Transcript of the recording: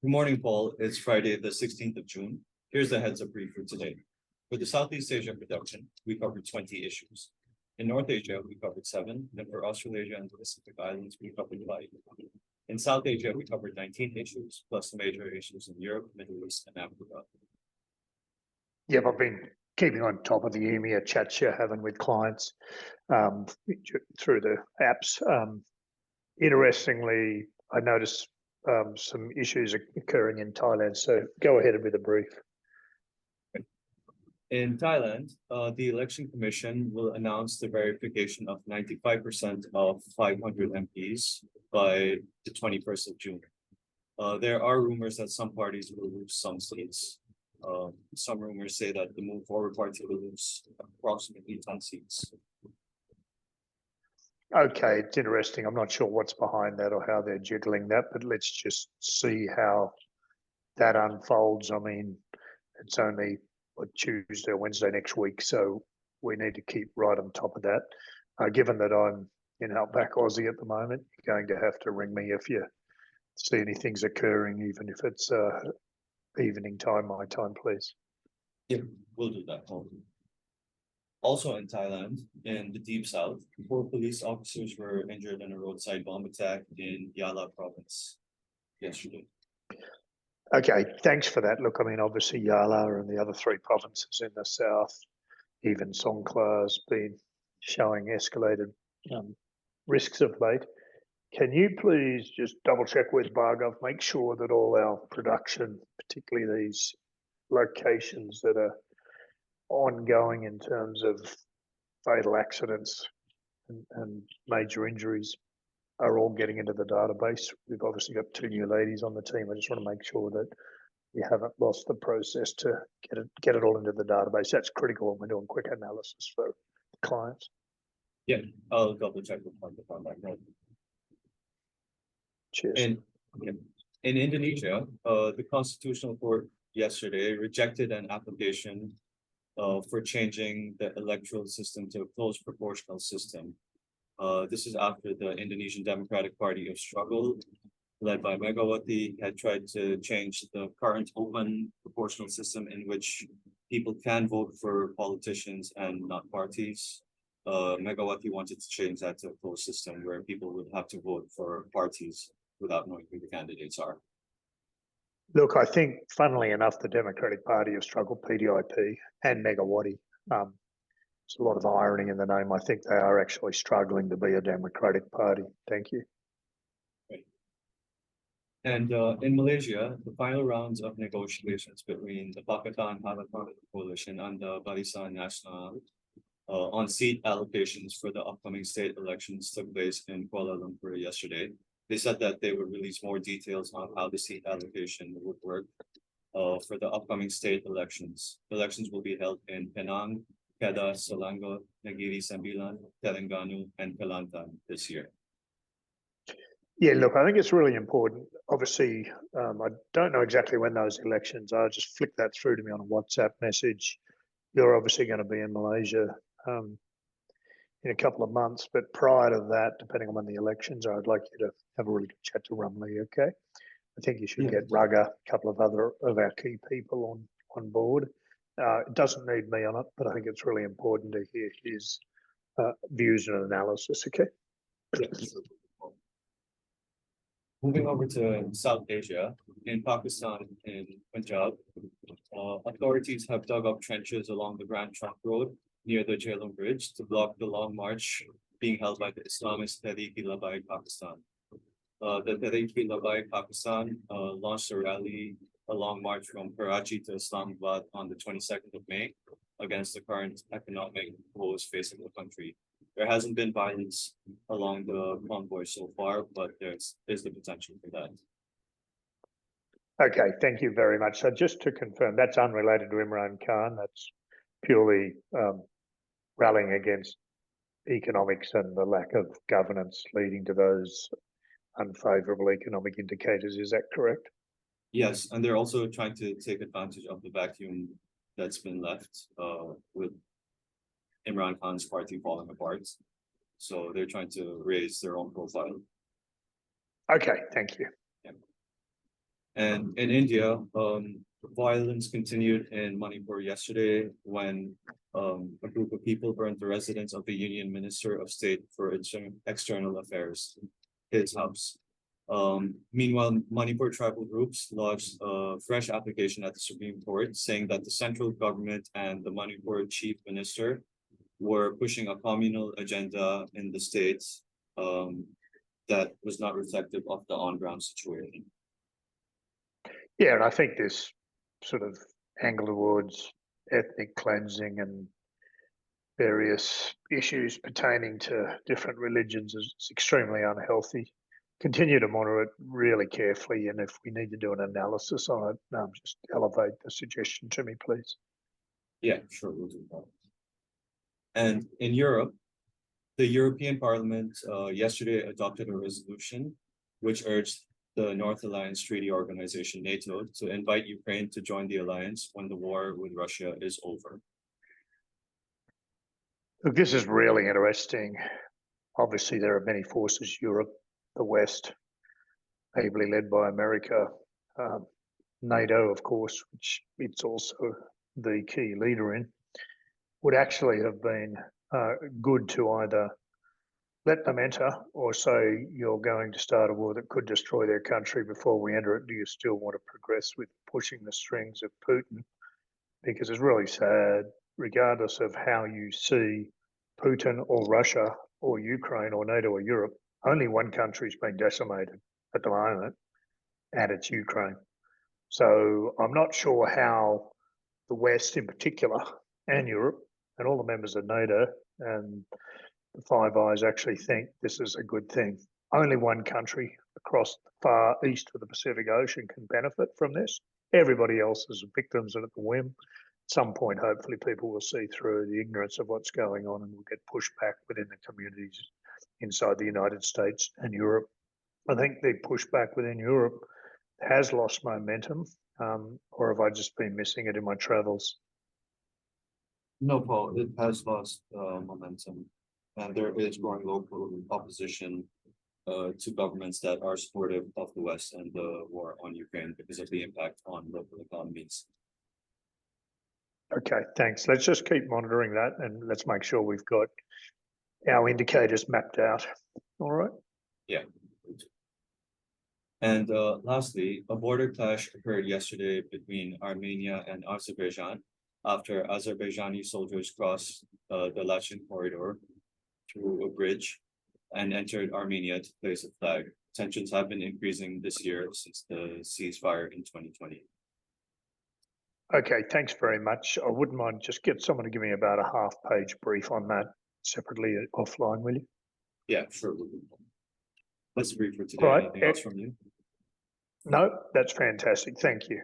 Good morning, Paul. It's Friday, the 16th of June. Here's the heads up brief for today. For the Southeast Asia production, we covered 20 issues. In North Asia, we covered 7, and for Australasia and the Pacific Islands, we covered 5. In South Asia, we covered 19 issues, plus the major issues in Europe, Middle East, and Africa. Yep, I've been keeping on top of the EMEA chats you're having with clients through the apps. Interestingly, I noticed some issues occurring in Thailand, so go ahead with a brief. In Thailand, the Election Commission will announce the verification of 95% of 500 MPs by the 21st of June. There are rumors that some parties will lose some seats. Some rumors say that the Move Forward Party will lose approximately 10 seats. Okay, it's interesting. I'm not sure what's behind that or how they're jiggling that, but let's just see how that unfolds. I mean, it's only Tuesday or Wednesday next week, so we need to keep right on top of that. Given that I'm in Outback Aussie at the moment, you're going to have to ring me if you see anything's occurring, even if it's evening time, my time, please. Yeah, we'll do that. Also in Thailand, in the deep south, 4 police officers were injured in a roadside bomb attack in Yala province yesterday. Okay, thanks for that. Look, I mean, obviously Yala and the other 3 provinces in the south, even Songkhla has been showing escalated risks of late. Can you please just double check with Bhargav, make sure that all our production, particularly these locations that are ongoing in terms of fatal accidents and major injuries, are all getting into the database? We've obviously got 2 new ladies on the team. I just want to make sure that we haven't lost the process to get it all into the database. That's critical when we're doing quick analysis for clients. Yeah, I'll double check with Mark on that. Cheers. In Indonesia, the Constitutional Court yesterday rejected an application for changing the electoral system to a closed proportional system. This is after the Indonesian Democratic Party of Struggle, led by Megawati, had tried to change the current open proportional system in which people can vote for politicians and not parties. Megawati wanted to change that to a closed system where people would have to vote for parties without knowing who the candidates are. Look, I think, funnily enough, the Democratic Party of Struggle, PDIP, and Megawati, there's a lot of irony in the name. I think they are actually struggling to be a Democratic Party. Thank you. Right. And in Malaysia, the final rounds of negotiations between the Pakatan Harapan Coalition and the Barisan Nasional on seat allocations for the upcoming state elections took place in Kuala Lumpur yesterday. They said that they would release more details on how the seat allocation would work for the upcoming state elections. Elections will be held in Penang, Kedah, Selangor, Negeri Sembilan, Terengganu, and Kelantan this year. Yeah, look, I think it's really important. Obviously, I don't know exactly when those elections are. Just flick that through to me on a WhatsApp message. You're obviously going to be in Malaysia in a couple of months, but prior to that, depending on when the elections are, I'd like you to have a really good chat to Rumley, okay? I think you should get Rugger, a couple of other of our key people on board. It doesn't need me on it, but I think it's really important to hear his views and analysis, okay? Moving over to South Asia, in Pakistan and Punjab, authorities have dug up trenches along the Grand Trunk Road near the Jhelum Bridge to block the long march being held by the Islamist Tehreek-e-Labbaik Pakistan. The Tehreek-e-Labbaik Pakistan launched a rally, a long march from Karachi to Islamabad on the 22nd of May against the current economic woes facing the country. There hasn't been violence along the convoy so far, but there's the potential for that. Okay, thank you very much. So just to confirm, that's unrelated to Imran Khan. That's purely rallying against economics and the lack of governance leading to those unfavourable economic indicators. Is that correct? Yes, and they're also trying to take advantage of the vacuum that's been left with Imran Khan's party falling apart. So they're trying to raise their own profile. Okay, thank you. And in India, violence continued in Manipur yesterday when a group of people burned the residence of the Union Minister of State for External Affairs, his house. Meanwhile, Manipur tribal groups lodged a fresh application at the Supreme Court saying that the central government and the Manipur chief minister were pushing a communal agenda in the states that was not reflective of the on-ground situation. Yeah, and I think this sort of angle towards ethnic cleansing and various issues pertaining to different religions is extremely unhealthy. Continue to monitor it really carefully, and if we need to do an analysis on it, just elevate the suggestion to me, please. Yeah, sure, we'll do that. And in Europe, the European Parliament yesterday adopted a resolution which urged the North Alliance Treaty Organization, NATO, to invite Ukraine to join the alliance when the war with Russia is over. Look, this is really interesting. Obviously, there are many forces, Europe, the West, ably led by America, NATO, of course, which it's also the key leader in, would actually have been good to either let them enter or say you're going to start a war that could destroy their country before we enter it. Do you still want to progress with pushing the strings of Putin? Because it's really sad, regardless of how you see Putin or Russia or Ukraine or NATO or Europe, only one country's been decimated at the moment, and it's Ukraine. So I'm not sure how the West in particular and Europe and all the members of NATO and the Five Eyes actually think this is a good thing. Only one country across the far east of the Pacific Ocean can benefit from this. Everybody else is victims and at the whim. At some point, hopefully, people will see through the ignorance of what's going on and will get pushed back within the communities inside the United States and Europe. I think the pushback within Europe has lost momentum, or have I just been missing it in my travels? No, Paul, it has lost momentum, and there is growing local opposition to governments that are supportive of the West and the war on Ukraine because of the impact on local economies. Okay, thanks. Let's just keep monitoring that and let's make sure we've got our indicators mapped out. All right. Yeah. And lastly, a border clash occurred yesterday between Armenia and Azerbaijan after Azerbaijani soldiers crossed the Lachin corridor through a bridge and entered Armenia to place a flag. Tensions have been increasing this year since the ceasefire in 2020. Okay, thanks very much. I wouldn't mind just get someone to give me about a half-page brief on that separately offline, will you? Yeah, sure. That's brief for today. All right. Anything else from you? No, that's fantastic. Thank you.